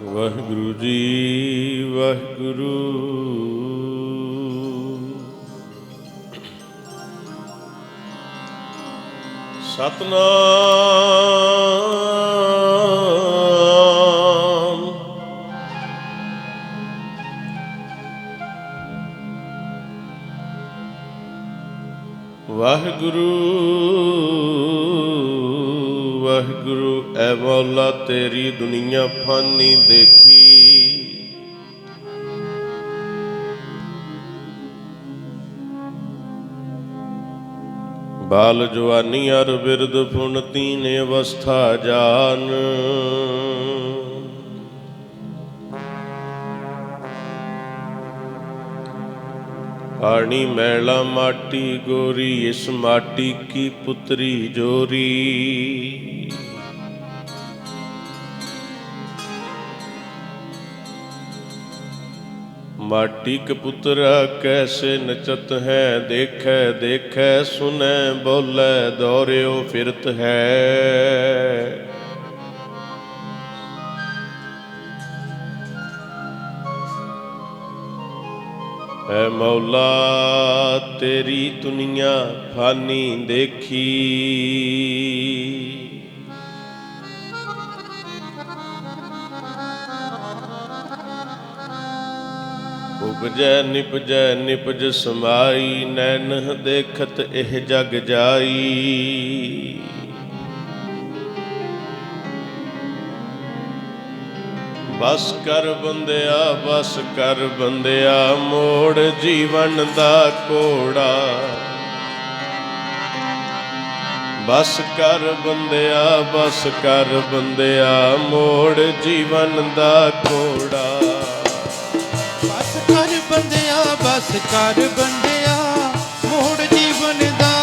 ਵਾਹਿਗੁਰੂ ਜੀ ਵਾਹਿਗੁਰੂ। ਸਤਨਾਮ ਵਾਹਿਗੁਰੂ ਵਾਹਿਗੁਰੂ। ਐ ਮੌਲਾ ਤੇਰੀ ਦੁਨੀਆ ਫਾਨੀ ਦੇਖੀ, ਬਾਲ ਜਵਾਨੀ ਅਰ ਬਿਰਦ ਫੁਨ ਤੀਨ ਅਵਸਥਾ ਜਾਨ। ਆਣੀ ਮੈਲਾ ਮਾਟੀ ਗੋਰੀ, ਇਸ ਮਾਟੀ ਕੀ ਪੁੱਤਰੀ ਜੋਰੀ। माटी के पुत्रा कैसे नचत है, देखे देखे सुने बोले दौड़ो फिरत है। है मौला तेरी दुनिया फानी देखी, उपजै निपजै निपज समाई, नैन देखत एह जग जाई। बस कर बंदिया बस कर बंदिया, मोड़ जीवन दा घोड़ा। बस कर बंदिया बस कर बंदिया, मोड़ जीवन दा घोड़ा। बस कर बंदिया बस कर बंदिया, मोड़ जीवन दा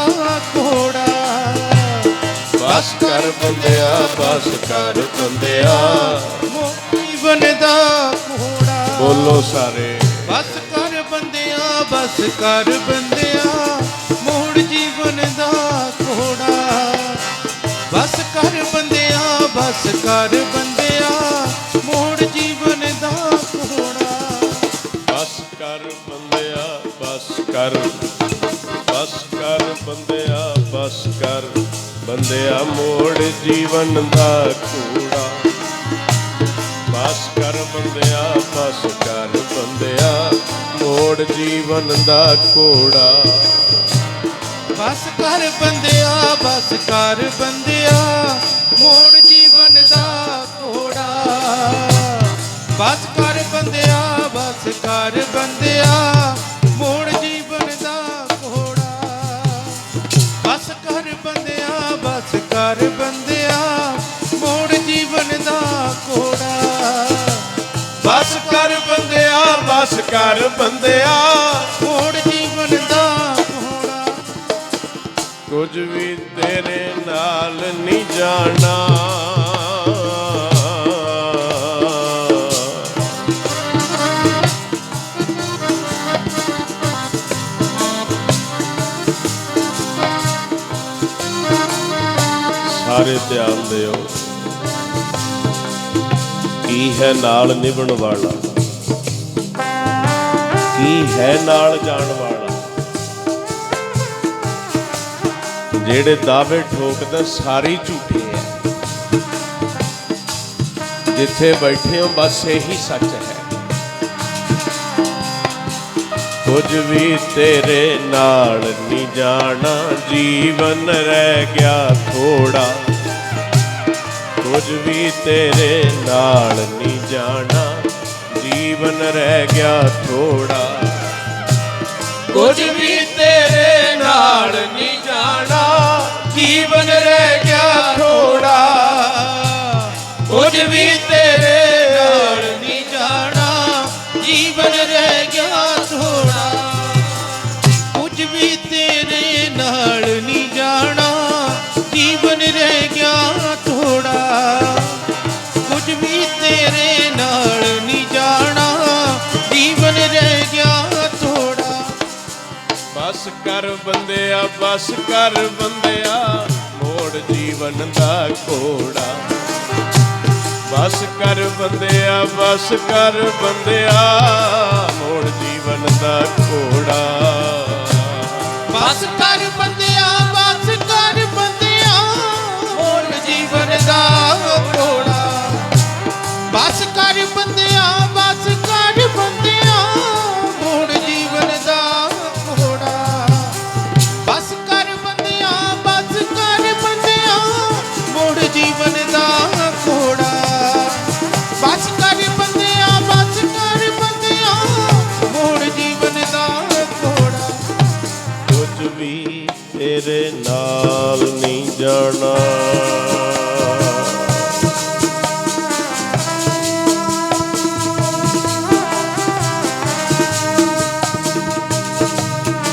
घोड़ा। बस कर बंदिया बस कर बंदिया, मोड़ जीवन दा घोड़ा। बोलो सारे। बस कर बंदिया बस कर बंदिया, मोड़ जीवन दा घोड़ा। बस कर बंदिया बस कर बंदिया, मोड़ जीवन दा घोड़ा। बस कर बंदिया बस कर बंदिया बस कर बंदिया, मोड़ जीवन दा घोड़ा। बस कर बंदिया बस कर बंदिया, मोड़ जीवन दा घोड़ा। बस कर बंदिया बस कर बंदिया, मोड़ जीवन दा घोड़ा। बस कर बंदिया बस कर बंदिया, मोड़ जीवन दा घोड़ा। बस कर बंदिया बस कर बंदिया, मोड़ जीवन दा घोड़ा। बस कर बंदिया बस कर बंदिया, मोड़ जीवन दा घोड़ा। कुछ भी तेरे नाल नहीं जाना, सारे ध्यान दियो। ਕੀ ਹੈ ਨਾਲ ਨਿਭਣ ਵਾਲਾ, ਕੀ ਹੈ ਨਾਲ ਜਾਣ ਵਾਲਾ। ਜਿਹੜੇ ਦਾਅਵੇ ਠੋਕਦੇ ਸਾਰੇ ਝੂਠੇ ਹੈ। ਜਿੱਥੇ ਬੈਠੇ ਹੋ ਬਸ ਇਹੀ ਸੱਚ ਹੈ। ਕੁਝ ਵੀ ਤੇਰੇ ਨਾਲ ਨਹੀਂ ਜਾਣਾ, ਜੀਵਨ ਰਹਿ ਗਿਆ ਥੋੜਾ। ਕੁਝ ਵੀ ਤੇਰੇ ਨਾਲ ਨਹੀਂ ਜਾਣਾ, ਜੀਵਨ ਰਹਿ ਗਿਆ ਥੋੜਾ। ਕੁਝ ਵੀ ਤੇਰੇ ਨਾਲ ਨਹੀਂ ਜਾਣਾ, ਜੀਵਨ ਰਹਿ ਗਿਆ ਥੋੜਾ। ਕੁਝ ਵੀ ਤੇਰੇ ਨਾਲ ਨਹੀਂ ਜਾਣਾ, ਜੀਵਨ ਰਹਿ ਗਿਆ ਥੋੜਾ। ਕੁਝ ਵੀ ਤੇਰੇ ਨਾਲ ਨਹੀਂ ਜਾਣਾ, ਜੀਵਨ ਰਹਿ ਗਿਆ ਥੋੜਾ। ਕੁਝ ਵੀ ਤੇਰੇ ਨਾਲ ਨਹੀਂ ਜਾਣਾ, ਜੀਵਨ ਰਹਿ ਗਿਆ ਥੋੜਾ। ਬਸ ਕਰ ਬੰਦਿਆ, ਬਸ ਕਰ ਬੰਦਿਆ, ਮੋੜ ਜੀਵਨ ਦਾ ਘੋੜਾ। ਬਸ ਕਰ ਬੰਦਿਆ, ਬਸ ਕਰ ਬੰਦਿਆ, ਮੋੜ ਜੀਵਨ ਦਾ ਘੋੜਾ। ਬਸ ਕਰ ਬੰਦਿਆ, ਬਸ ਕਰ ਬੰਦਿਆ, ਮੋੜ ਜੀਵਨ ਦਾ ਘੋੜਾ। ਬਸ ਕਰ ਬੰਦਿਆ, ਬਸ ਕਰ ਬੰਦਿਆ, ਮੋੜ ਜੀਵਨ ਦਾ ਘੋੜਾ। ਬਸ ਕਰ ਬੰਦਿਆ, ਬਸ ਕਰ ਬੰਦਿਆ, ਮੋੜ ਜੀਵਨ ਦਾ ਘੋੜਾ। ਬਸ ਕਰ ਬੰਦਿਆ, ਬਸ ਕਰ ਬੰਦਿਆ, ਮੋੜ ਜੀਵਨ ਦਾ ਘੋੜਾ। ਕੁਝ ਵੀ ਤੇਰੇ ਨਾਲ ਨਹੀਂ ਜਾਣਾ,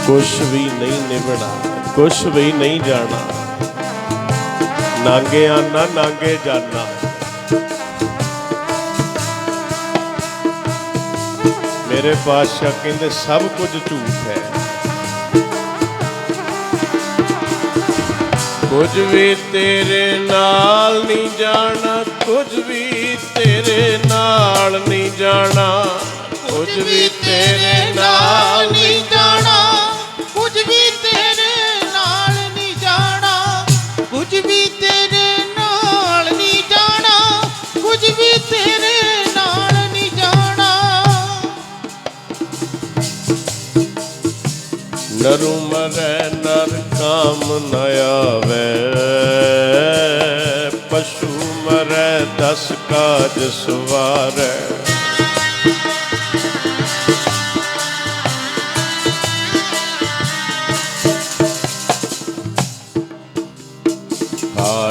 ਕੁਛ ਵੀ ਨਹੀਂ ਨਿਭਣਾ, ਕੁਛ ਵੀ ਨਹੀਂ ਜਾਣਾ। ਨਾਂਗੇ ਆਨਾ ਨਾਂਗੇ ਜਾਨਾ। ਮੇਰੇ ਪਾਤਸ਼ਾਹ ਕਹਿੰਦੇ ਸਭ ਕੁਝ ਝੂਠ ਹੈ। ਕੁਝ ਵੀ ਤੇਰੇ ਨਾਲ ਨਹੀਂ ਜਾਣਾ, ਕੁਝ ਵੀ ਤੇਰੇ ਨਾਲ ਨਹੀਂ ਜਾਣਾ। ਕੁਝ ਵੀ ਤੇਰੇ ਨਾਲ ਨਹੀਂ ਜਾਣਾ, ਕੁਝ ਵੀ ਤੇਰੇ ਨਾਲ ਨਹੀਂ ਜਾਣਾ। ਕੁਝ ਵੀ ਤੇਰੇ ਨਾਲ ਨਹੀਂ ਜਾਣਾ, ਕੁਝ ਵੀ ਤੇਰੇ ਨਾਲ ਨਹੀਂ ਜਾਣਾ। ਨਰੂ ਮਰੈ ਨਰ ਕਾਮ ਨ ਆਵੈ, ਪਸ਼ੂ ਮਰੈ ਦਸ ਕਾਜ ਸਵਾਰੈ।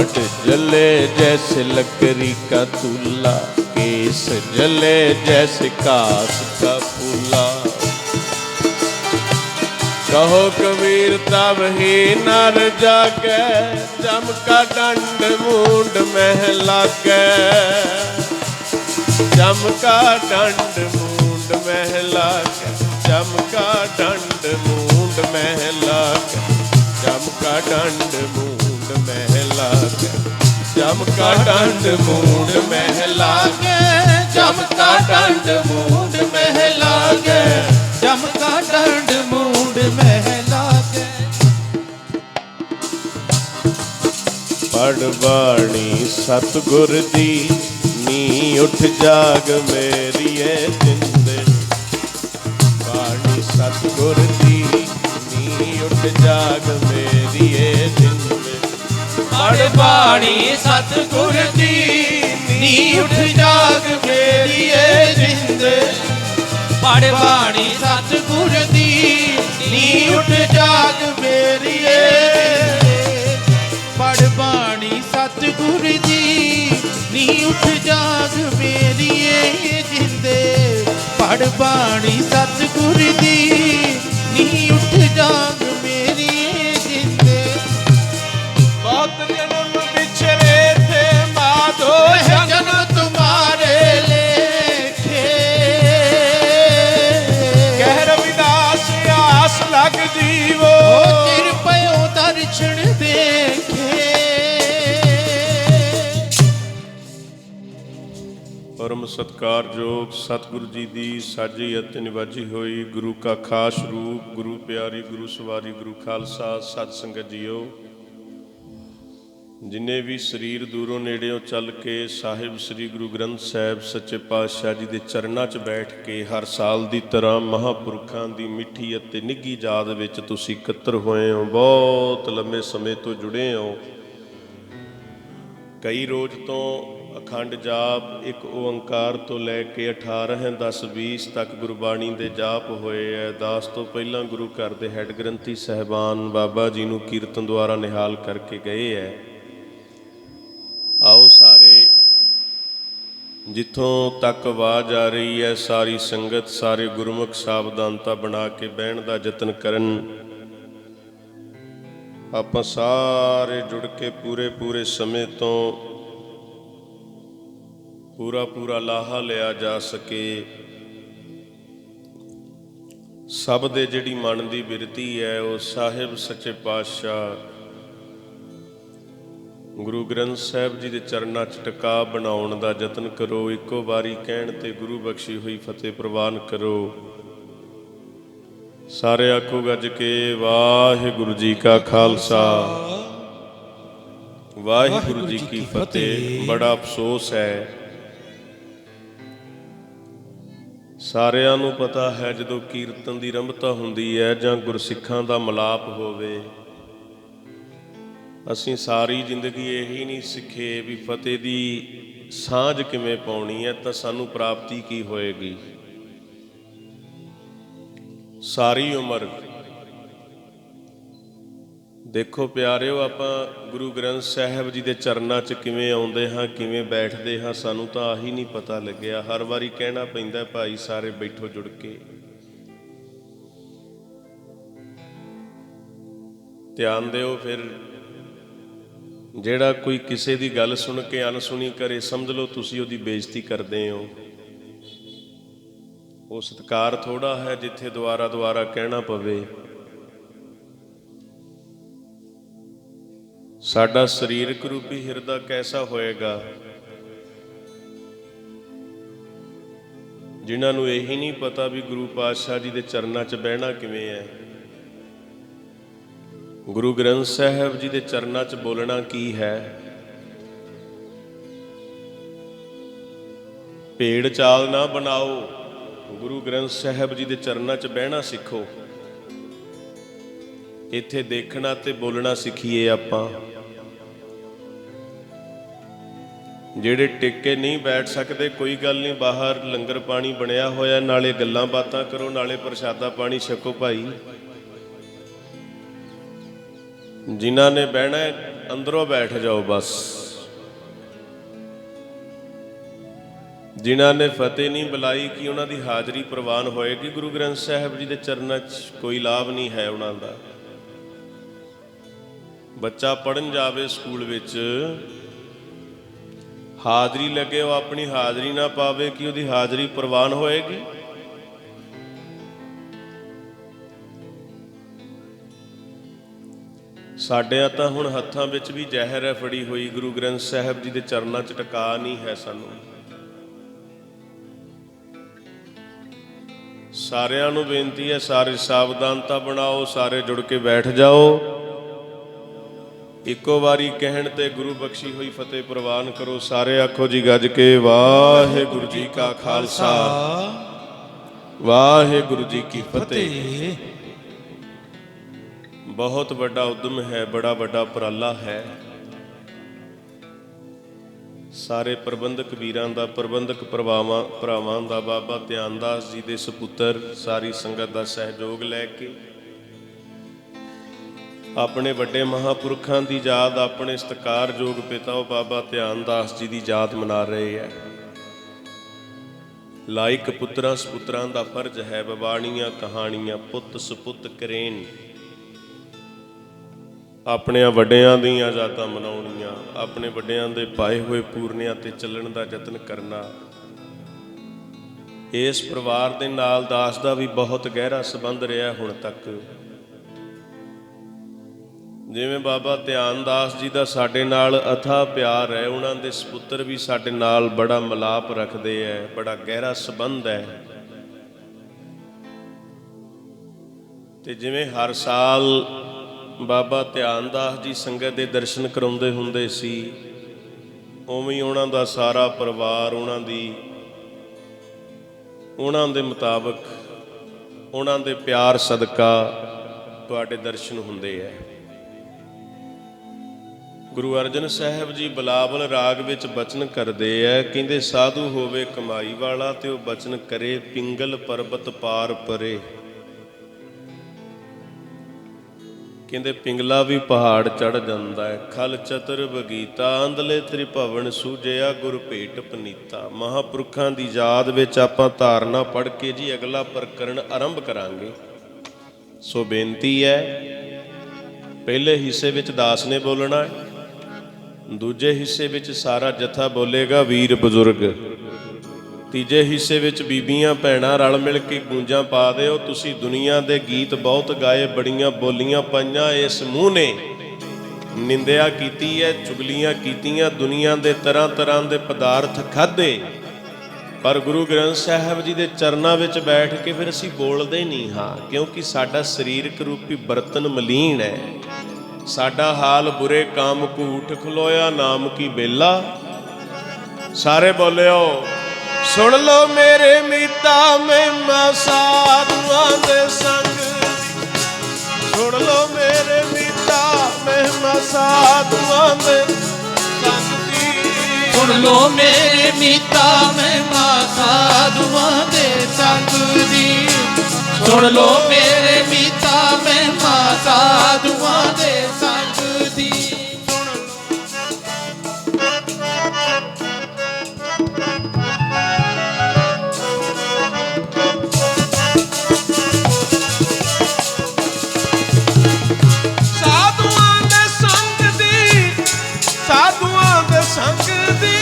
हाट जले जैसे लकड़ी का तुला, केस जले जैसे कास का फूला। कहो कबीर तब ही नर जागे, जम का दंड मूंड मह लागे। जम का दंड मूंड मह लागे, जम का दंड मूंड मह लागे। जम का दंड मूंड मह लागे, जम का दंड मूंड मह लागे। जम का दंड मूंड मह लागे, जम का दंड मूंड मह लागे। पढ़ बाणी सतगुर दी, नी उठ जाग मेरिए जिंद। बाणी सतगुर दी, नी उठ जाग मेरिए जिंद। पढ़ बाणी सतगुर दी, नी उठ जाग मेरी ए जिंद। पढ़ बाणी सतगुर दी, नी उठ जाग मेरी ए। पढ़ बाणी सतगुर दी, नी उठ जाग मेरी ए जिंद। पढ़ बाणी सतगुर दी, नी उठ जाग मेरी ए जिंद। बहुत जन्म बिछड़े थे माधो, जन्म तुम्हारे लेखे। कह रविदास आस लग जीवो, कृपयो दर्शन देखे। परम सत्कारयोग सतगुरु जी की साझी अति निवाजी हुई गुरु का खास रूप गुरु प्यारी गुरु सवारी गुरु खालसा सत संगत जीओ। जिन्हें भी शरीर दूरों नेड़ियों चल के साहिब श्री गुरु ग्रंथ साहिब सच्चे पातशाह जी के चरणों च बैठ के हर साल की तरह महापुरखों की मिठी अति निघी याद विच तुसीं इकत्तर होए हो, बहुत लंबे समय तो जुड़े हो। कई रोज तो अखंड जाप एक ओंकार तो लैके 18 10 20 तक गुरबाणी के जाप होए है। दास तो पहला गुरु घर के हैड ग्रंथी साहबान बाबा जी नूं कीर्तन द्वारा निहाल करके गए है। आओ सारे जिथों तक आवाज़ आ रही है सारी संगत सारे गुरमुख सावधानता बना के बहन का यतन करन। आपां सारे जुड़ के पूरे पूरे समय तो पूरा लाहा लिया जा सके। सब दे जिहड़ी मन की बिरती है वो साहिब सच्चे पातशाह गुरु ग्रंथ साहिब जी के चरणों च टका बनाउण दा यतन करो। इको बारी कहण ते गुरु बख्शी हुई फतेह प्रवान करो। सारे आखो गज के वाहिगुरु जी का खालसा वाहिगुरु जी की फतेह। बड़ा अफसोस है सारिਆਂ ਨੂੰ पता है ਜਦੋਂ कीर्तन की रंभता ਹੁੰਦੀ है ਜਾਂ ਗੁਰਸਿੱਖਾਂ ਦਾ ਮਿਲਾਪ ਹੋਵੇ ਅਸੀਂ ਸਾਰੀ ਜ਼ਿੰਦਗੀ ਇਹੀ ਨਹੀਂ ਸਿੱਖੇ ਵੀ ਫਤਿਹ ਦੀ ਸਾਂਝ ਕਿਵੇਂ ਪਾਉਣੀ ਹੈ ਤਾਂ ਸਾਨੂੰ ਪ੍ਰਾਪਤੀ ਕੀ ਹੋਏਗੀ। ਸਾਰੀ ਉਮਰ देखो प्यारिओ आपां गुरु ग्रंथ साहिब जी के चरणों च किवें आउंदे हां किवें बैठदे हां सानूं तां आही नहीं पता लग्गिया। हर वारी कहना पैंदा भाई सारे बैठो जुड़ के ध्यान दिओ। फिर जिहड़ा कोई किसी की गल सुन के अनसुनी करे समझ लो तुसीं उहदी बेइज्जती करदे हो। वो सत्कार थोड़ा है जिथे दुआरा दुआरा कहना पवे। साडा शरीरक रूपी हिरदा कैसा होएगा जिन्हां नूं यही नहीं पता भी गुरु पातशाह जी के चरणों च बहना किवें है। गुरु ग्रंथ साहिब जी के चरणों च बोलना की है। भेड़ चाल ना बनाओ गुरु ग्रंथ साहिब जी के चरणों च बहना सीखो। इत्थे देखना ते बोलना सीखीए। आपां ਜਿਹੜੇ ਟਿੱਕੇ नहीं बैठ सकते कोई गल नहीं बाहर लंगर पानी बनया होया नाले गल्लां बातां करो नाले प्रशादा पानी छको भाई। जिन्हां ने बहना अंदरों बैठ जाओ बस। जिन्हां ने फतेह नहीं बुलाई कि उन्हां दी हाज़री प्रवान होएगी। गुरु ग्रंथ साहिब जी के चरणों च कोई लाभ नहीं है उन्हां दा। बच्चा पढ़न जावे स्कूल विच हाज़री लगे वो अपनी हाज़री ना पावे कि उसकी हाज़री प्रवान होएगी। साडिਆਂ ਤਾਂ ਹੁਣ हत्थां विच भी ਜ਼ਹਿਰ है फड़ी हुई। गुरु ग्रंथ साहिब जी के चरणों च टका नहीं है सानू। सारिਆਂ ਨੂੰ बेनती है सारे सावधानता बनाओ सारे जुड़ के बैठ जाओ। इको बारी कहण ते गुरु बख्शी हुई फतेह प्रवान करो। सारे आखो जी गज के वाहिगुरु जी का खालसा वाहिगुरु जी की फतेह। बहुत बड़ा उद्यम है बड़ा बड़ा उपराला है। सारे प्रबंधक वीरां दा प्रबंधक भरावां दा बाबा ध्यानदास जी दे सपुत्र सारी संगत का सहयोग लैके अपने वड्डे महापुरखों की याद अपने सत्कारयोग पिता बाबा ध्यानदास जी की याद मना रहे हैं। लाइक पुत्रां सपुत्रां का फर्ज है बवाणियां कहानियां पुत सपुत करेन अपने वड्डियां दी यादां मनाउणियां अपने वड्डियां दे पाए हुए पूरनियां ते चलण का यतन करना। इस परिवार दे नाल दास का भी बहुत गहरा संबंध रहा हुण तक। ਜਿਵੇਂ ਬਾਬਾ ਧਿਆਨਦਾਸ ਜੀ ਦਾ ਸਾਡੇ ਨਾਲ ਅਥਾਹ ਪਿਆਰ ਹੈ, ਉਹਨਾਂ ਦੇ ਸਪੁੱਤਰ ਵੀ ਸਾਡੇ ਨਾਲ ਬੜਾ ਮਿਲਾਪ ਰੱਖਦੇ ਹੈ, ਬੜਾ ਗਹਿਰਾ ਸੰਬੰਧ ਹੈ। ਤੇ ਜਿਵੇਂ ਹਰ ਸਾਲ ਬਾਬਾ ਧਿਆਨਦਾਸ ਜੀ ਸੰਗਤ ਦੇ ਦਰਸ਼ਨ ਕਰਾਉਂਦੇ ਹੁੰਦੇ ਸੀ, ਉਵੇਂ ਹੀ ਉਹਨਾਂ ਦਾ ਸਾਰਾ ਪਰਿਵਾਰ ਉਹਨਾਂ ਦੇ ਮੁਤਾਬਕ, ਉਹਨਾਂ ਦੇ ਪਿਆਰ ਸਦਕਾ ਤੁਹਾਡੇ ਦਰਸ਼ਨ ਹੁੰਦੇ ਹੈ। ਗੁਰੂ ਅਰਜਨ ਸਾਹਿਬ ਜੀ ਬਿਲਾਵਲ ਰਾਗ ਵਿੱਚ ਬਚਨ ਕਰਦੇ ਹੈ, ਕਹਿੰਦੇ ਸਾਧੂ ਹੋਵੇ ਕਮਾਈ ਵਾਲਾ ਤੇ ਉਹ ਬਚਨ ਕਰੇ ਪਿੰਗਲ ਪਰਬਤ ਪਾਰ ਪਰੇ। ਕਹਿੰਦੇ ਪਿੰਗਲਾ ਵੀ ਪਹਾੜ ਚੜ ਜਾਂਦਾ ਹੈ। ਖਲ ਚਤਰ ਬਗੀਤਾ ਅੰਦਲੇ ਤ੍ਰਿਭਵਨ ਸੂਝਿਆ ਗੁਰ ਭੇਟ ਪਨੀਤਾ। ਮਹਾਂਪੁਰਖਾਂ ਦੀ ਯਾਦ ਵਿੱਚ ਆਪਾਂ ਧਾਰਨਾ ਪੜ੍ਹ ਕੇ ਜੀ ਅਗਲਾ ਪ੍ਰਕਰਣ ਆਰੰਭ ਕਰਾਂਗੇ। ਸੋ ਬੇਨਤੀ ਹੈ, ਪਹਿਲੇ ਹਿੱਸੇ ਵਿੱਚ ਦਾਸ ਨੇ ਬੋਲਣਾ ਹੈ, ਦੂਜੇ ਹਿੱਸੇ ਵਿੱਚ ਸਾਰਾ ਜਥਾ ਬੋਲੇਗਾ ਵੀਰ ਬਜ਼ੁਰਗ, ਤੀਜੇ ਹਿੱਸੇ ਵਿੱਚ ਬੀਬੀਆਂ ਭੈਣਾਂ ਰਲ ਮਿਲ ਕੇ ਗੂੰਜਾਂ ਪਾ ਦਿਓ। ਤੁਸੀਂ ਦੁਨੀਆ ਦੇ ਗੀਤ ਬਹੁਤ ਗਾਏ, ਬੜੀਆਂ ਬੋਲੀਆਂ ਪਾਈਆਂ, ਇਸ ਮੂੰਹ ਨੇ ਨਿੰਦਿਆ ਕੀਤੀ ਹੈ, ਚੁਗਲੀਆਂ ਕੀਤੀਆਂ, ਦੁਨੀਆ ਦੇ ਤਰ੍ਹਾਂ ਤਰ੍ਹਾਂ ਦੇ ਪਦਾਰਥ ਖਾਧੇ, ਪਰ ਗੁਰੂ ਗ੍ਰੰਥ ਸਾਹਿਬ ਜੀ ਦੇ ਚਰਨਾਂ ਵਿੱਚ ਬੈਠ ਕੇ ਫਿਰ ਅਸੀਂ ਬੋਲਦੇ ਨਹੀਂ ਹਾਂ, ਕਿਉਂਕਿ ਸਾਡਾ ਸਰੀਰਕ ਰੂਪੀ ਬਰਤਨ ਮਲੀਨ ਹੈ। ਸਾਡਾ ਹਾਲ ਬੁਰੇ ਕਾਮ ਕੂਠ ਖਲੋਇਆ ਨਾਮ ਕੀ ਬੇਲਾ। ਸਾਰੇ ਬੋਲਿਓ, ਸੁਣ ਲੋ ਮੇਰੇ ਮੀਤਾ ਮਹਿਮਾ ਸਾਧੂਆਂ ਦੇ ਸੰਗ। ਸੁਣ ਲੋ ਮੇਰੇ ਮੀਤਾ ਮਹਿਮਾ ਸਾਧੂਆਂ ਦੇ ਸੰਗ ਦੀ। ਸੁਣ ਲੋ ਮੇਰੇ ਮੀਤਾ ਮਹਿਮਾ ਸਾਧੂਆਂ ਦੇ ਸੰਗ ਦੀ। ਸੁਣ ਲੋ ਮੇਰੇ ਮੀਤਾ ਮਹਿਮਾ ਸਾਧੂਆਂ ਦੇ ਸੰਗ ਦੀ। ਸਾਧੂਆਂ ਦੇ ਸੰਗ ਦੀ, ਸਾਧੂਆਂ ਦੇ ਸੰਗ ਦੀ,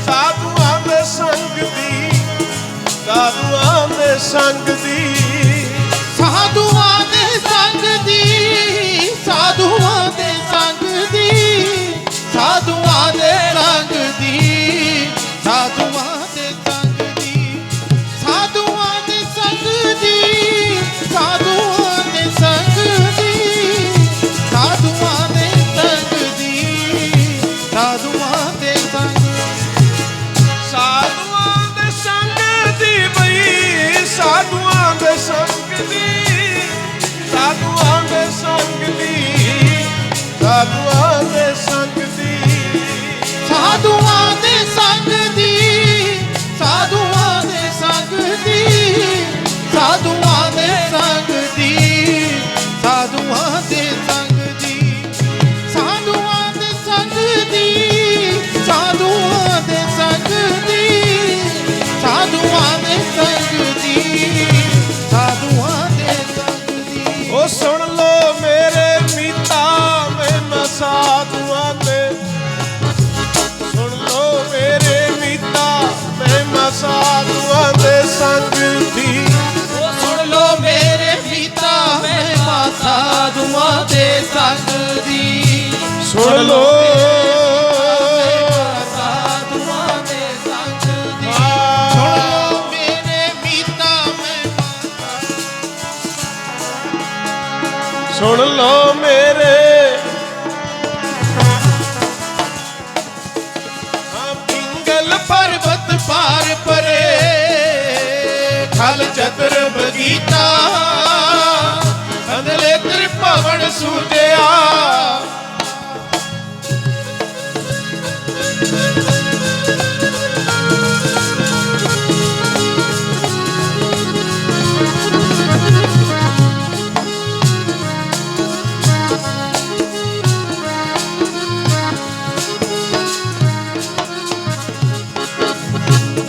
ਸਾਧੂਆਂ ਦੇ ਸੰਗ ਦੀ, ਸਾਧੂਆਂ ਦੇ ਸੰਗ ਦੀ, ਸਾਧੂਆਂ ਦੇ ਸੰਗ ਦੀ, ਸਾਧੂਆਂ ਦੇ ਸੰਗ ਦੀ, ਸਾਧੂਆਂ ਦੇ ਰੰਗ ਦੀ, ਸਾਧੂਆਂ ਦੇ ਸੰਗ ਦੀ, ਸਾਧੂਆਂ ਦੇ ਸੰਗ ਦੀ, ਸਾਧੂਆਂ ਦੇ ਸੰਗ ਦੀ, ਸਾਧੂਆਂ ਦੇ ਸੰਗ ਦੀ, ਸਾਧੂਆਂ ਦੇ ਸੰਗ। ਸਾਧੂਆਂ ਦੇ ਸੰਗ ਦੀ ਬਈ, ਸਾਧੂਆਂ ਦੇ ਸੰਗ ਦੀ, ਸਾਧੂਆਂ ਦੇ ਸੰਗ ਦੀ, ਸਾਧੂਆਂ ਦੇ ਸੰਗ ਦੀ, ਸਾਧੂਆਂ ਦੇ ਸੰਗ ਦੀ, ਸਾਧੂਆਂ ਦੇ ਸੰਗ ਦੀ, ਸਾਧੂਆਂ ਦੇ ਸੰਗ ਦੀ, ਸਾਧੂਆਂ ਦੇ ਸੰਗ ਦੀ, ਸਾਧੂਆਂ ਦੇ ਸੰਗ ਦੀ, ਸਾਧੂਆਂ ਦੇ ਸੰਗ ਦੀ, ਸਾਧੂਆਂ ਦੇ ਸੰਗ ਦੀ, ਸਾਧੂਆਂ ਦੇ ਸੰਗ ਦੀ। ਉਹ ਸੁਣ ਲੋ ਮੇਰੇ ਮੀਤਾ ਮਹਿਮਾ ਸਾਧੂਆਂ ਦੇ। ਸੁਣ ਲੋ ਮੇਰੇ ਮੀਤਾ ਮਹਿਮਾ ਸਾਧੂਆਂ ਦੇ ਸੰਗ ਦੀ। ਉਹ ਸੁਣ ਲੋ ਮੇਰੇ ਮੀਤਾ ਮਹਿਮਾ ਸਾਧੂਆਂ ਦੇ ਸੰਗ ਦੀ। ਸੁਣ ਲੋ ਸਾਧੂਆਂ ਦੇ ਸੰਗ ਦੀ। ਸੁਣ ਲੋ ਮੇਰੇ ਮੀਤਾ ਮਹਿਮਾ। ਸੁਣ ਲੋ ਮੇਰੇ ਪਿੰਗਲ ਪਰਬਤ ਪਾਰ ਪਰੇ। ਖਲ ਚਤਰ ਬਗੀਤਾ ਅੰਦਲੇ ਤ੍ਰਿਭਵਨ ਸੂਝਿਆ।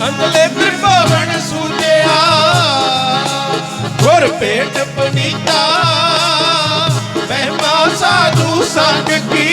ਅੰਦਲੇ ਤ੍ਰਿਭਵਨ ਸੂਝਿਆ ਗੁਰ ਭੇਟ ਪਨੀਤਾ। ਮਹਿਮਾ ਸਾਧੂ ਸੰਗ ਕੀ।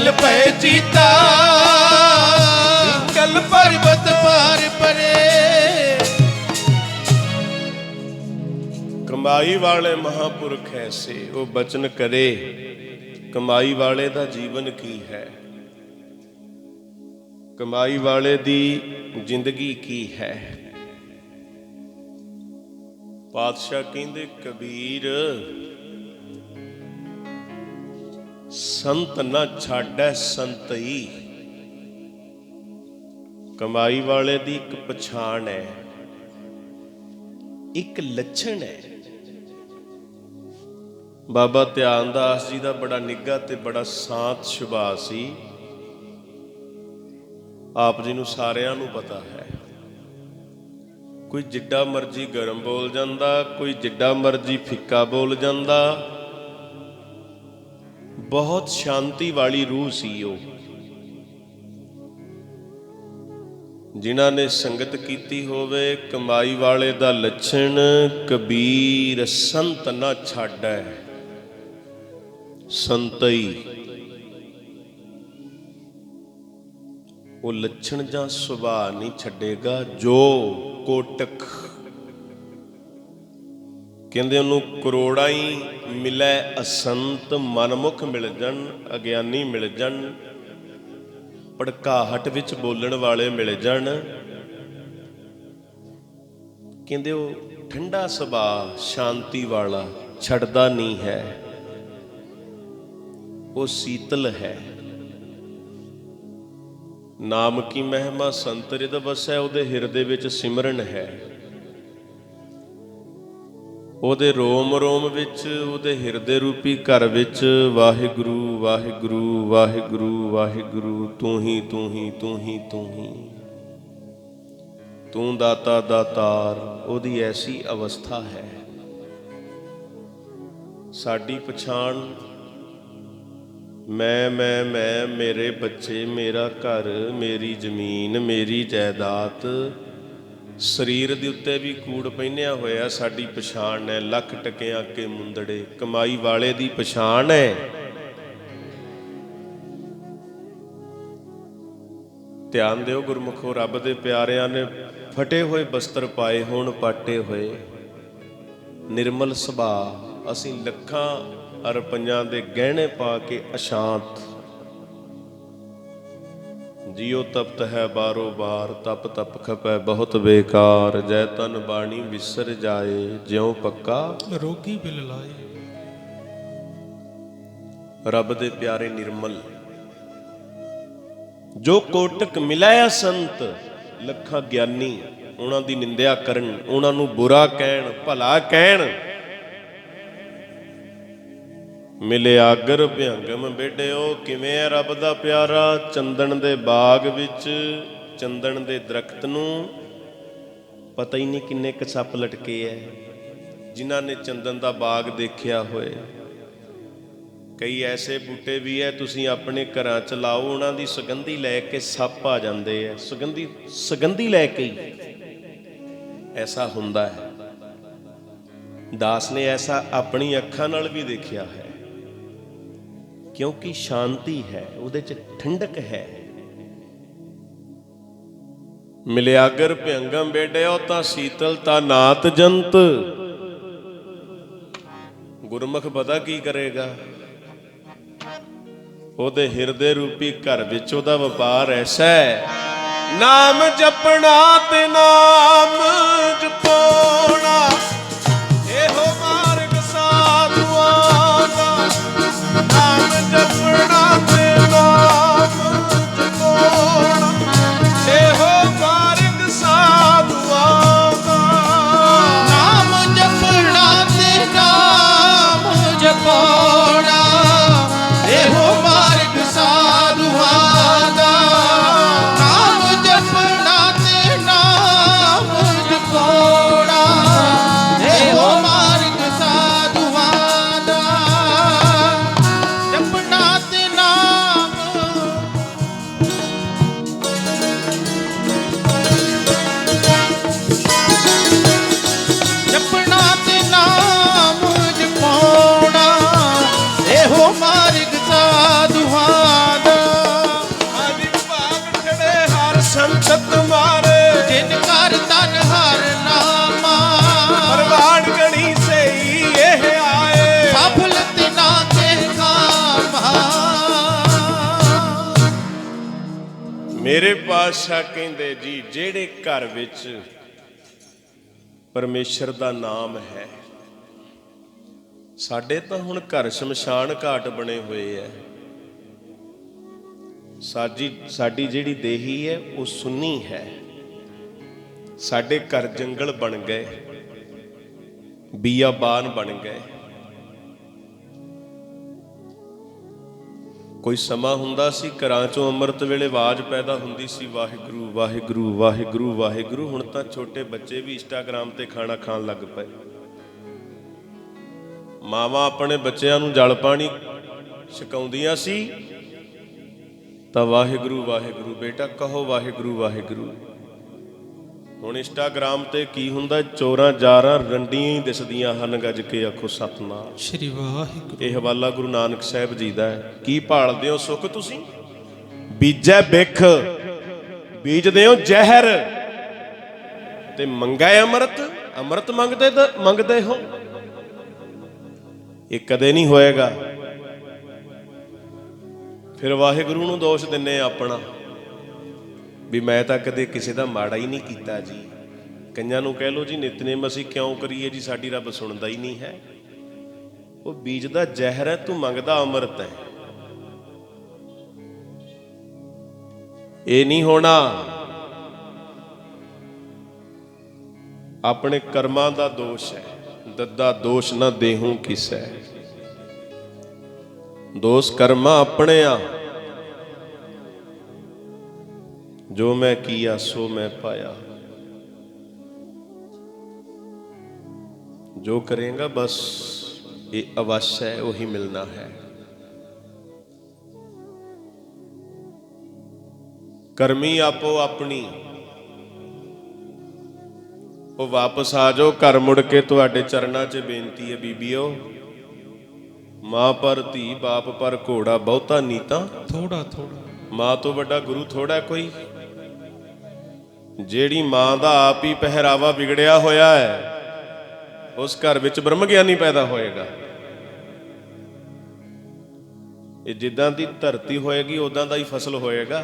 ਮਹਿਲ ਪਏ ਚੀਤਾ, ਕਲ ਪਰਬਤ ਪਾਰ ਪਰੇ। ਕਮਾਈ ਵਾਲੇ ਮਹਾਂਪੁਰਖ ਐਸੇ, ਉਹ ਬਚਨ ਕਰੇ ਕਮਾਈ ਵਾਲੇ ਦਾ ਜੀਵਨ ਕੀ ਹੈ, ਕਮਾਈ ਵਾਲੇ ਦੀ ਜ਼ਿੰਦਗੀ ਕੀ ਹੈ। ਪਾਤਸ਼ਾਹ ਕਹਿੰਦੇ ਕਬੀਰ ਸੰਤ ਨਾ ਛਾੜੈ ਸੰਤਈ। ਕਮਾਈ ਵਾਲੇ ਦੀ ਇੱਕ ਪਛਾਣ ਹੈ, ਇੱਕ ਲੱਛਣ ਹੈ। ਬਾਬਾ ਧਿਆਨਦਾਸ ਜੀ ਦਾ ਬੜਾ ਨਿੱਘਾ ਤੇ ਬੜਾ ਸ਼ਾਂਤ ਸੁਭਾਅ ਸੀ। ਆਪ ਜੀ ਨੂੰ ਸਾਰਿਆਂ ਨੂੰ ਪਤਾ ਹੈ, ਕੋਈ ਜਿੱਡਾ ਮਰਜੀ ਗਰਮ ਬੋਲ ਜਾਂਦਾ, ਕੋਈ ਜਿੱਡਾ ਮਰਜੀ ਫਿੱਕਾ ਬੋਲ ਜਾਂਦਾ। ਬਹੁਤ ਸ਼ਾਂਤੀ ਵਾਲੀ ਰੂਹ ਸੀ ਉਹ। ਜਿਨ੍ਹਾਂ ਨੇ ਸੰਗਤ ਕੀਤੀ ਹੋਵੇ, ਕਮਾਈ ਵਾਲੇ ਦਾ ਲੱਛਣ ਕਬੀਰ ਸੰਤ ਨਾ ਛਾੜੈ ਸੰਤਈ। ਉਹ ਲੱਛਣ ਜਾਂ ਸੁਭਾਅ ਨਹੀਂ ਛੱਡੇਗਾ। ਜੋ ਕੋਟਕ ਕਹਿੰਦੇ ਉਹਨੂੰ ਕਰੋੜਾਂ ਹੀ ਮਿਲੈ ਅਸੰਤ, ਮਨਮੁਖ ਮਿਲ ਜਾਣ, ਅਗਿਆਨੀ ਮਿਲ ਜਾਣ, ਭੜਕਾਹਟ ਵਿੱਚ ਬੋਲਣ ਵਾਲੇ ਮਿਲ ਜਾਣ। ਕਹਿੰਦੇ ਉਹ ਠੰਡਾ ਸੁਭਾਅ ਸ਼ਾਂਤੀ ਵਾਲਾ ਛੱਡਦਾ ਨਹੀਂ ਹੈ, ਉਹ ਸੀਤਲ ਹੈ। ਨਾਮ ਕੀ ਮਹਿਮਾ ਸੰਤ ਰਿਦ ਵਸੈ, ਉਹਦੇ ਹਿਰਦੇ ਵਿੱਚ ਸਿਮਰਨ ਹੈ। ਉਹਦੇ ਰੋਮ ਰੋਮ ਵਿੱਚ, ਉਹਦੇ ਹਿਰਦੇ ਰੂਪੀ ਘਰ ਵਿੱਚ ਵਾਹਿਗੁਰੂ ਵਾਹਿਗੁਰੂ ਵਾਹਿਗੁਰੂ ਵਾਹਿਗੁਰੂ, ਤੂੰ ਹੀ ਤੂੰ ਹੀ ਤੂੰ ਹੀ ਤੂੰ ਹੀ, ਤੂੰ ਦਾਤਾ ਦਾਤਾਰ। ਉਹਦੀ ਐਸੀ ਅਵਸਥਾ ਹੈ। ਸਾਡੀ ਪਛਾਣ ਮੈਂ, ਮੇਰੇ ਬੱਚੇ, ਮੇਰਾ ਘਰ, ਮੇਰੀ ਜ਼ਮੀਨ, ਮੇਰੀ ਜਾਇਦਾਦ, ਸਰੀਰ ਦੇ ਉੱਤੇ ਵੀ ਕੂੜ ਪਹਿਨਿਆ ਹੋਇਆ ਸਾਡੀ ਪਛਾਣ ਹੈ। ਲੱਖ ਟਕਿਆਂ ਕੇ ਮੁੰਦੜੇ, ਕਮਾਈ ਵਾਲੇ ਦੀ ਪਛਾਣ ਹੈ। ਧਿਆਨ ਦਿਓ ਗੁਰਮੁਖੋ, ਰੱਬ ਦੇ ਪਿਆਰਿਆਂ ਨੇ ਫਟੇ ਹੋਏ ਬਸਤਰ ਪਾਏ ਹੋਣ, ਪਾਟੇ ਹੋਏ, ਨਿਰਮਲ ਸੁਭਾਅ। ਅਸੀਂ ਲੱਖਾਂ ਰੁਪਈਆਂ ਦੇ ਗਹਿਣੇ ਪਾ ਕੇ ਅਸ਼ਾਂਤ। ਜਿਉ ਤਪਤ ਹੈ ਬਾਰੋ ਬਾਰ, ਤਪ ਤਪ ਖਪੈ ਬਹੁਤ ਬੇਕਾਰ। ਜੈ ਤਨ ਬਾਣੀ ਵਿਸਰ ਜਾਏ, ਜਿਉ ਪੱਕਾ ਰੋਗੀ ਬਿਲ ਲਾਏ। ਰੱਬ ਦੇ ਪਿਆਰੇ ਨਿਰਮਲ, ਜੋ ਕੋਟਕ ਮਿਲਾਇਆ ਸੰਤ, ਲੱਖਾਂ ਗਿਆਨੀ ਉਹਨਾਂ ਦੀ ਨਿੰਦਿਆ ਕਰਨ, ਉਹਨਾਂ ਨੂੰ ਬੁਰਾ ਕਹਿਣ, ਭਲਾ ਕਹਿਣ। ਮਿਲਿਆਗਰ ਭਿਅੰਗਮ ਬੇਟਿਓ, ਕਿਵੇਂ ਹੈ ਰੱਬ ਦਾ ਪਿਆਰਾ? ਚੰਦਨ ਦੇ ਬਾਗ ਵਿੱਚ, ਚੰਦਨ ਦੇ ਦਰਖਤ ਨੂੰ ਪਤਾ ਹੀ ਨਹੀਂ ਕਿੰਨੇ ਕੁ ਸੱਪ ਲਟਕੇ ਐ। ਜਿਨ੍ਹਾਂ ਨੇ ਚੰਦਨ ਦਾ ਬਾਗ ਦੇਖਿਆ ਹੋਏ, ਕਈ ਐਸੇ ਬੂਟੇ ਵੀ ਹੈ ਤੁਸੀਂ ਆਪਣੇ ਘਰਾਂ 'ਚ ਲਾਓ, ਉਹਨਾਂ ਦੀ ਸੁਗੰਧੀ ਲੈ ਕੇ ਸੱਪ ਆ ਜਾਂਦੇ ਐ। ਸੁਗੰਧੀ ਲੈ ਕੇ ਹੀ ਐਸਾ ਹੁੰਦਾ ਹੈ। ਦਾਸ ਨੇ ਐਸਾ ਆਪਣੀ ਅੱਖਾਂ ਨਾਲ ਵੀ ਦੇਖਿਆ ਹੈ, ਕਿਉਂਕਿ ਸ਼ਾਂਤੀ ਹੈ, ਉਹਦੇ 'ਚ ਠੰਡਕ ਹੈ। ਮਿਲਿਆਗਰ ਭਿਅੰਗਮ ਬੇਟਿਓ, ਤਾਂ ਸੀਤਲਤਾ ਨਾਤ ਜੰਤ। ਗੁਰਮੁਖ ਪਤਾ ਕੀ ਕਰੇਗਾ? ਉਹਦੇ ਹਿਰਦੇ ਰੂਪੀ ਘਰ ਵਿੱਚ ਉਹਦਾ ਵਪਾਰ ਐਸਾ ਹੈ, ਨਾਮ ਜਪਣਾ ਤੇ ਨਾਮ ਜਪਾਉਣਾ, ਇਹੋ ਮਾਰਗ ਸਾਧੂਆਂ ਦਾ। ਨਾਮ ਜਪਣਾ ਤੇ ਨਾਮ ਜਪਾਉਣਾ, ਇਹੋ ਮਾਰਗ ਸਾਧੂਆਂ ਦਾ। ਨਾਮ ਜਪਣਾ ਤੇ ਨਾਮ ਜਪਾਉਣਾ, ਇਹੋ ਮਾਰਗ ਸਾਧੂਆਂ ਦਾ। ਨਾਮ ਜਪਣਾ ਤੇ ਨਾਮ ਮੇਰੇ ਪਾਤਸ਼ਾਹ ਕਹਿੰਦੇ ਜੀ ਜਿਹੜੇ ਘਰ ਵਿੱਚ ਪਰਮੇਸ਼ਰ ਦਾ ਨਾਮ ਹੈ, ਸਾਡੇ ਤਾਂ ਹੁਣ ਘਰ ਸ਼ਮਸ਼ਾਨ ਘਾਟ ਬਣੇ ਹੋਏ ਐ। ਸਾਡੀ ਜਿਹੜੀ ਦੇਹੀ ਹੈ ਉਹ ਸੁੰਨੀ ਹੈ। ਸਾਡੇ ਘਰ ਜੰਗਲ ਬਣ ਗਏ, ਬੀਆਬਾਨ ਬਣ ਗਏ। ਕੋਈ ਸਮਾਂ ਹੁੰਦਾ ਸੀ ਘਰਾਂ ਚੋਂ ਅੰਮ੍ਰਿਤ ਵੇਲੇ ਆਵਾਜ਼ ਪੈਦਾ ਹੁੰਦੀ ਸੀ, ਵਾਹਿਗੁਰੂ ਵਾਹਿਗੁਰੂ ਵਾਹਿਗੁਰੂ ਵਾਹਿਗੁਰੂ। ਹੁਣ ਤਾਂ ਛੋਟੇ ਬੱਚੇ ਵੀ ਇੰਸਟਾਗ੍ਰਾਮ ਤੇ ਖਾਣਾ ਖਾਣ ਲੱਗ ਪਏ। ਮਾਵਾਂ ਆਪਣੇ ਬੱਚਿਆਂ ਨੂੰ ਜਲ ਪਾਣੀ ਛਕਾਉਂਦੀਆਂ ਸੀ ਤਾਂ ਵਾਹਿਗੁਰੂ ਵਾਹਿਗੁਰੂ, ਬੇਟਾ ਕਹੋ ਵਾਹਿਗੁਰੂ ਵਾਹਿਗੁਰੂ। ਹੁਣ ਇੰਸਟਾਗ੍ਰਾਮ ਤੇ ਕੀ ਹੁੰਦਾ, ਚੋਰਾਂ ਜਾਰਾਂ ਰੰਡੀਆਂ ਹੀ ਦਿਸਦੀਆਂ ਹਨ, ਗੱਜ ਕੇ ਆਖੋ ਸਤਨਾਮ ਸ਼੍ਰੀ ਵਾਹਿਗੁਰੂ। ਇਹ ਹਵਾਲਾ ਗੁਰੂ ਨਾਨਕ ਸਾਹਿਬ ਜੀ ਦਾ ਹੈ। ਕੀ ਭਾਲਦੇ ਹੋ ਸੁੱਖ ਤੁਸੀਂ? ਬੀਜੈ ਬਿਖ, ਬੀਜਦੇ ਹੋ ਜ਼ਹਿਰ ਤੇ ਮੰਗੈ ਅੰਮ੍ਰਿਤ। ਅੰਮ੍ਰਿਤ ਮੰਗਦੇ ਹੋ, ਇਹ ਕਦੇ ਨਹੀਂ ਹੋਏਗਾ। ਫਿਰ ਵਾਹਿਗੁਰੂ ਨੂੰ ਦੋਸ਼ ਦਿੰਨੇ ਆਪਣਾ ਵੀ ਮੈਂ ਤਾਂ ਕਦੇ ਕਿਸੇ ਦਾ ਮਾੜਾ ਹੀ ਨਹੀਂ ਕੀਤਾ ਜੀ। ਕਈਆਂ ਨੂੰ ਕਹਿ ਲਓ ਜੀ ਨਿਤਨੇਮ ਅਸੀਂ ਕਿਉਂ ਕਰੀਏ ਜੀ, ਸਾਡੀ ਰੱਬ ਸੁਣਦਾ ਹੀ ਨਹੀਂ ਹੈ। ਉਹ ਬੀਜਦਾ ਜ਼ਹਿਰ ਹੈ, ਤੂੰ ਮੰਗਦਾ ਅੰਮ੍ਰਿਤ ਹੈ। ਇਹ ਨਹੀਂ ਹੋਣਾ। ਆਪਣੇ ਕਰਮਾਂ ਦਾ ਦੋਸ਼ ਹੈ, ਦੱਦਾ ਦੋਸ਼ ਨਾ ਦੇਹੂੰ ਕਿਸੈ। ਦੋਸ਼ ਕਰਮਾਂ ਆਪਣੇ ਆ। ਜੋ ਮੈਂ ਕੀਆ ਸੋ ਮੈਂ ਪਾਇਆ। ਜੋ करेगा बस ये अवश्य है, वही मिलना है। करमी आपो अपनी, वो वापस आ जाओ घर मुड़ के। तुहाडे चरनां 'च बेनती है बीबीओ, मां पर धी बाप पर घोड़ा बहुता नीता थोड़ा थोड़ा। मां तो वड्डा गुरु थोड़ा कोई। ਜਿਹੜੀ ਮਾਂ ਦਾ ਆਪ ਹੀ ਪਹਿਰਾਵਾ ਵਿਗੜਿਆ ਹੋਇਆ ਹੈ, ਉਸ ਘਰ ਵਿੱਚ ਬ੍ਰਹਮ ਗਿਆਨੀ ਪੈਦਾ ਹੋਏਗਾ। ਇਹ ਜਿੱਦਾਂ ਦੀ ਧਰਤੀ ਹੋਏਗੀ ਉਦਾਂ ਦਾ ਹੀ ਫਸਲ ਹੋਏਗਾ।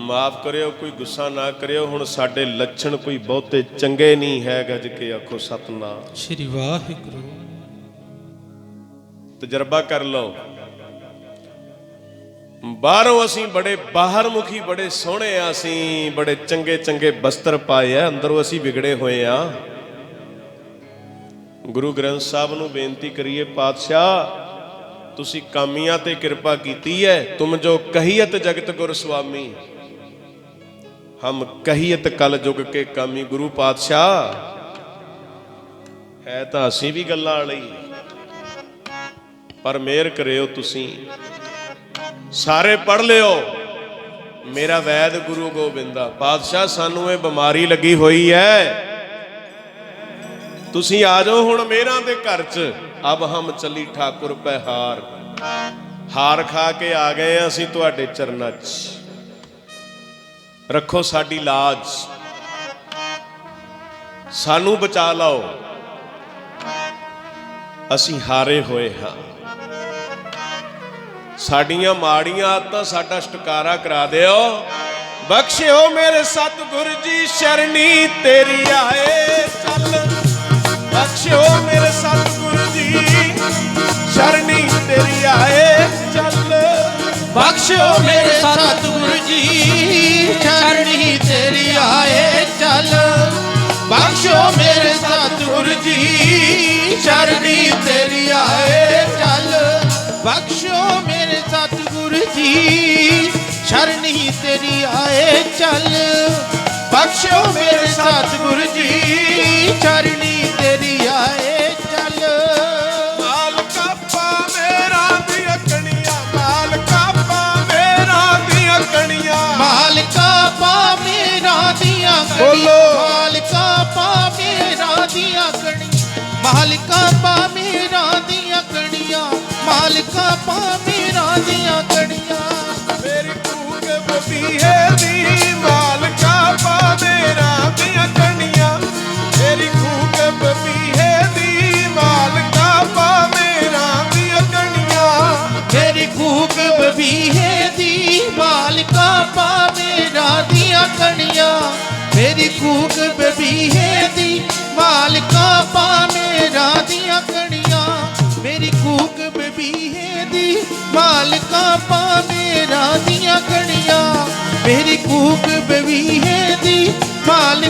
ਮਾਫ ਕਰਿਓ, ਕੋਈ ਗੁੱਸਾ ਨਾ ਕਰਿਓ। ਹੁਣ ਸਾਡੇ ਲੱਛਣ ਕੋਈ ਬਹੁਤੇ ਚੰਗੇ ਨਹੀਂ ਹੈ, ਗੱਜ ਕੇ ਆਖੋ ਸਤਨਾਮ ਸ਼੍ਰੀ ਵਾਹਿਗੁਰੂ। ਤਜਰਬਾ ਕਰ ਲਓ। ਬਾਹਰੋਂ ਅਸੀਂ ਬੜੇ ਬਾਹਰ ਮੁਖੀ, ਬੜੇ ਸੋਹਣੇ ਆ, ਅਸੀਂ ਬੜੇ ਚੰਗੇ ਚੰਗੇ ਬਸਤਰ ਪਾਏ ਆ, ਅੰਦਰੋਂ ਅਸੀਂ ਵਿਗੜੇ ਹੋਏ ਆ। ਗੁਰੂ ਗ੍ਰੰਥ ਸਾਹਿਬ ਨੂੰ ਬੇਨਤੀ ਕਰੀਏ, ਪਾਤਸ਼ਾਹ ਤੁਸੀਂ ਕਾਮੀਆਂ ਤੇ ਕਿਰਪਾ ਕੀਤੀ ਹੈ। ਤੁਮ ਜੋ ਕਹੀਅਤ ਜਗਤ ਗੁਰ ਸੁਆਮੀ, ਹਮ ਕਹੀਅਤ ਕਲ ਜੁਗ ਕੇ ਕਾਮੀ। ਗੁਰੂ ਪਾਤਸ਼ਾਹ ਹੈ ਤਾਂ ਅਸੀਂ ਵੀ ਗੱਲਾਂ ਵਾਲੀ, ਪਰ ਮਿਹਰ ਕਰਿਓ ਤੁਸੀਂ। ਸਾਰੇ ਪੜ੍ਹ ਲਿਓ ਮੇਰਾ ਵੈਦ ਗੁਰੂ ਗੋਬਿੰਦਾ। ਪਾਤਸ਼ਾਹ ਸਾਨੂੰ ਇਹ ਬਿਮਾਰੀ ਲੱਗੀ ਹੋਈ ਹੈ, ਤੁਸੀਂ ਆ ਜਾਓ ਹੁਣ ਮੇਰਾਂ ਦੇ ਘਰ 'ਚ। ਅਬ ਹਮ ਚੱਲੀ ਠਾਕੁਰ ਪੈ ਹਾਰ। ਹਾਰ ਖਾ ਕੇ ਆ ਗਏ ਆ ਅਸੀਂ ਤੁਹਾਡੇ ਚਰਨਾਂ 'ਚ। ਰੱਖੋ ਸਾਡੀ ਲਾਜ, ਸਾਨੂੰ ਬਚਾ ਲਓ, ਅਸੀਂ ਹਾਰੇ ਹੋਏ ਹਾਂ। ਸਾਡੀਆਂ ਮਾੜੀਆਂ ਆਦਤਾਂ ਸਾਡਾ ਛੁਟਕਾਰਾ ਕਰਾ ਦਿਓ। ਬਖਸ਼ਿਓ ਮੇਰੇ ਸਤਿਗੁਰ ਜੀ, ਸ਼ਰਣੀ ਤੇਰੀ ਆਏ ਚੱਲ। ਬਖਸ਼ਿਓ ਮੇਰੇ ਸਤਿਗੁਰ ਜੀ, ਸ਼ਰਣੀ ਤੇਰੀ ਆਏ ਚੱਲ। ਬਖਸ਼ਿਓ ਮੇਰੇ ਸਤਿਗੁਰ ਜੀ, ਸ਼ਰਣੀ ਤੇਰੀ ਆਏ ਚੱਲ। ਬਖਸ਼ਿਓ ਮੇਰੇ ਸਤਿਗੁਰ ਜੀ, ਸ਼ਰਣੀ ਤੇਰੀ ਆਏ ਚੱਲ। ਬਖਸ਼ਿਓ ਮੇਰੇ ਸਤਿਗੁਰ ਜੀ, ਸ਼ਰਣੀ ਤੇਰੀ ਆਏ ਚੱਲ। ਬਖਸ਼ਿਓ ਮੇਰੇ ਸਤਿਗੁਰ ਜੀ, ਸ਼ਰਣੀ ਤੇਰੀ ਆਏ ਚੱਲ। ਮਾਲਕਾ ਮੇਰਾ ਦੀਆਂ ਕਣੀਆਂ, ਮਾਲਕਾ ਮੇਰਾ ਦੀਆਂ ਕਣੀਆਂ। ਮਾਲਕਾ ਪਾ ਮੇਰਾ ਦੀਆਂ ਬੋਲੋ। ਮਾਲਕਾ ਪਾ ਮੇਰਾ ਦੀਆਂ ਕਣੀਆਂ। ਮਾਲਕਾ ਪਾ ਮੇਰਾ ਦੀਆਂ ਕਣੀਆਂ। ਮਾਲਕਾ ਪਾ ਮੇਰਾ ਦੀਆਂ ਕਣੀਆਂ। ਮੇਰੀ ਕੂਕ ਬਬੀਏ ਦੀ ਮਾਲਕਾ ਪਾ ਮੇਰਾ ਦੀਆਂ ਕਣੀਆਂ। ਮੇਰੀ ਕੂਕ ਬਬੀਏ ਦੀ ਮਾਲਕਾ ਪਾ ਮੇਰਾ ਦੀਆਂ ਕਣੀਆਂ। ਮੇਰੀ ਕੂਕ ਬਬੀਏ ਦੀ कणिया मेरी कूक बबीहे दी मालका पा मेरा दिया कणिया मेरी कूक बबीहे दी मालका पा मेरा दिया कणिया मेरी कूक बबीहे दी माल